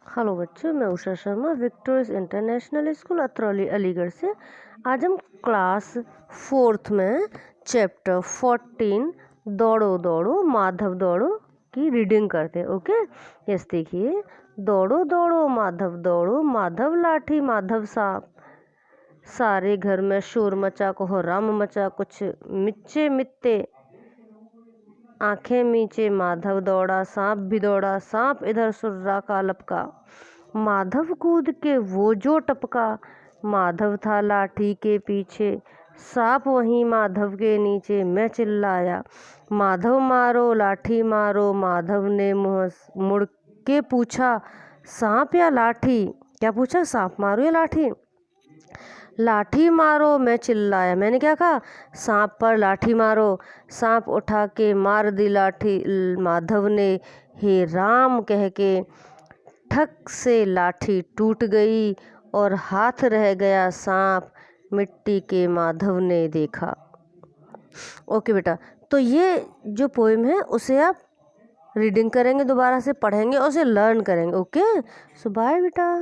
Hello बच्चों, मैं Usha Sharma Victorious International School Atrauli Aligarh से। आज हम क्लास 4th में चैप्टर 14 दौड़ो दौड़ो माधव दौड़ो की रीडिंग करते हैं। ओके, यस, देखिए। दौड़ो दौड़ो माधव लाठी माधव सांप, सारे घर में शोर मचा को राम मचा, कुछ मिच्चे मित्ते आंखें मीचे, माधव दौड़ा सांप भी दौड़ा, सांप इधर सुर्रा का लपका, माधव कूद के वो जो टपका, माधव था लाठी के पीछे, सांप वहीं माधव के नीचे। मैं चिल्लाया, माधव मारो लाठी मारो, माधव ने मुंह मुड़ के पूछा, सांप या लाठी? क्या पूछा? सांप मारो या लाठी? लाठी मारो, मैं चिल्लाया। मैंने क्या कहा? सांप पर लाठी मारो। सांप उठा के मार दी लाठी, माधव ने हे राम कह के ठक से लाठी टूट गई और हाथ रह गया सांप, मिट्टी के माधव ने देखा। ओके बेटा, तो ये जो पोएम है उसे आप रीडिंग करेंगे, दोबारा से पढ़ेंगे और उसे लर्न करेंगे। ओके, सो बाय बेटा।